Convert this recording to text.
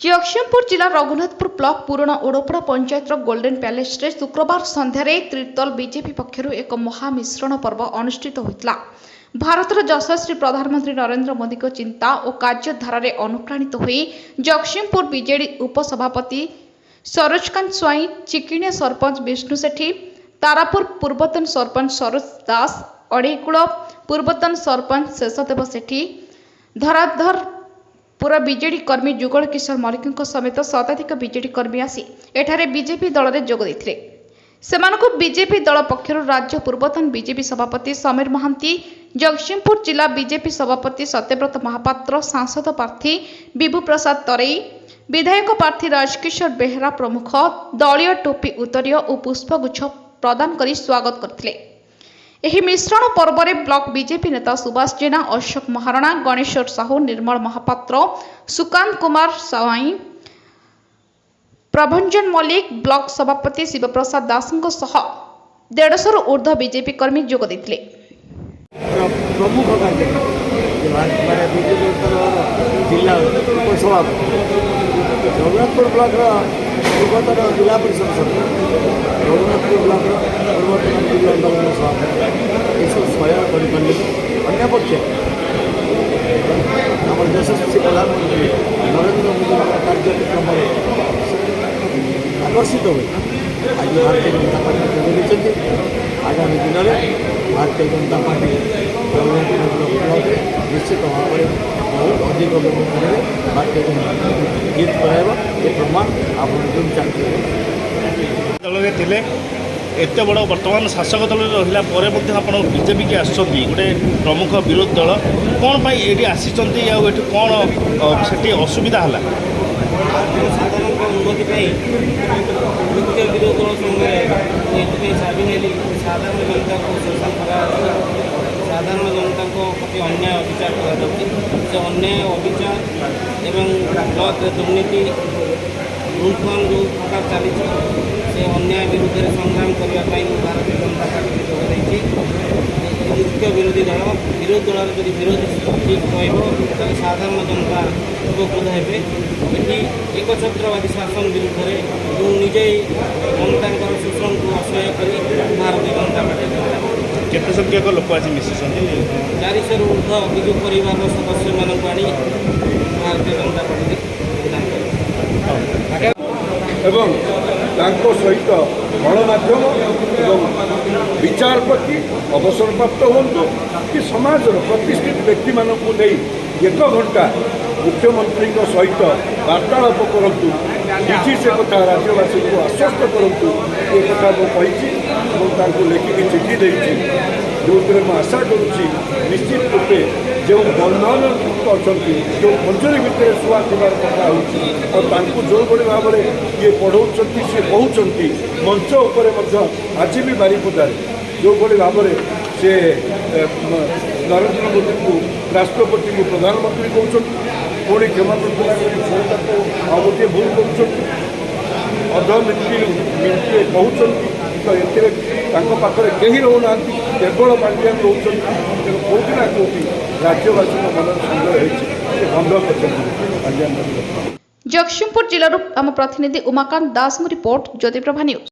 जगतसिंहपुर जिला रघुनाथपुर ब्लॉक पुराना ओडपड़ा panchayat golden palace रे शुक्रवार संध्यारे त्रितल बीजेपी पक्षरु एक महामिश्रण पर्व अनुष्ठित होता। भारतर यशस्वी प्रधानमंत्री नरेंद्र मोदी को चिंता और कार्यधारा रे अनुप्राणित हुई जगतसिंहपुर बीजेडी उपसभापति सरोजकांत स्वाई, चिकिणिया सरपंच विष्णु सेठी, तारापुर पूर्वतन सरपंच सरोज दास, अड़ेकुड़ पूर्वतन सरपंच शेषदेव सेठी, धराधर पूरा बीजेडी कर्मी जुगल किशोर मल्लिक समेत शताधिक बीजेडी कर्मी आसी एठारे बीजेपी दल में जोग देथिले। सेमानकु बीजेपी दल पक्षरु राज्य पूर्वतन बीजेपी सभापति समीर महांती, जगतसिंहपुर जिला बीजेपी सभापति सत्यव्रत महापात्र, सांसद प्रार्थी विभु प्रसाद तरेई, विधायक प्रार्थी राजकिशोर बेहरा प्रमुख दलीय टोपी उत्तरीय और पुष्पगुच्छ प्रदान कर स्वागत करथिले। एही मिश्रण पर्व में ब्लॉक बीजेपी नेता सुभाष जेना, अशोक महाराणा, गणेश्वर साहू, निर्मल महापात्र, सुकांत कुमार सावाई, प्रभंजन मल्लिक, ब्लॉक सभापति शिवप्रसाद दास सह 150 रु ऊर्ध्व बीजेपी कर्मी जोग देथिले। प्रमुख जिला उपसभापति रघुनाथपुर ब्लॉक पूर्वतन जिला परिषद सदस्य, रघुनाथपुर ब्लॉक पूर्वतन जिला अंदर सभापति ये सब सहयोग कर अन्यपक्ष आम यशस्वी प्रधानमंत्री नरेंद्र मोदी कार्यक्रम आकर्षित हुए आज भारतीय जनता पार्टी जोग देते। आगामी दिन में भारतीय जनता पार्टी रघुनाथपुर ब्लॉक निश्चित भाव में बहुत अधिक व्यवहार भारतीय जनता पार्टी जीत कराइब ये प्रमाण आप जो चाहते दल में थे एत बड़ बर्तमान शासक दल रहा आप बीजेपी की आस गोटे प्रमुख विरोधी दल कौन पर ये आसी कौन से असुविधा है साधारण उन्नति मुख्य विरोधी दल संगे साधारण जनता को शोषण करा साधारण जनता को प्रति अन्याय अविचार कर अन्याय अविचार एवं ब्लॉक दुर्नीति लुंठन जो प्रकार चली से अन्याय विरुद्ध संग्राम करने भारतीय जनता पार्टी जोग मुख्य विरोधी दल जब विरोधी ठीक रहा साधारण जनता उपकृत हे ये एकछत्रवादी शासन विरुद्ध में जो निजे ममता शोषण को असह्य कर भारतीय जनता पार्टी केते संख्यक लोक आज मिशिछन 400 रु ऊर्ध्व अभियोग परिवार सदस्य मानक आनी भारतीय जनता पार्टी योगदान कर एवं तांको सहित गणमाध्यम एवं विचारपति अवसर प्राप्त हूँ कि समाज प्रतिष्ठित व्यक्ति मानक नहीं 1 घंटा मुख्यमंत्री सहित वार्तालाप करूँ किसी से कथा राज्यवासी को आश्वस्त करूँ ये कथा मुझे लिखिकी चिठी देती जो आशा करुँच निश्चित रूपे जो बंधनयुक्त अच्छा जो मंजूरी भितर शुआ थोड़ा कथा हो जो भाव में ये पढ़ाऊँ सी कहते मंच उपर आज भी बारिपदार जो भाव में से नरेंद्र मोदी को राष्ट्रपति को प्रधानमंत्री कहते पुणी क्षमा प्रार्थना कर आ गोटे भूल कर अधमिति कहते तो ये कहीं रोना केवल पांड्यान रोच कौटी ना कौटी राज्यवासी मन संग्रह बंद कर। जगतसिंहपुर जिलूर आम प्रतिनिधि उमाकांत दास रिपोर्ट ज्योतिप्रभा न्यूज।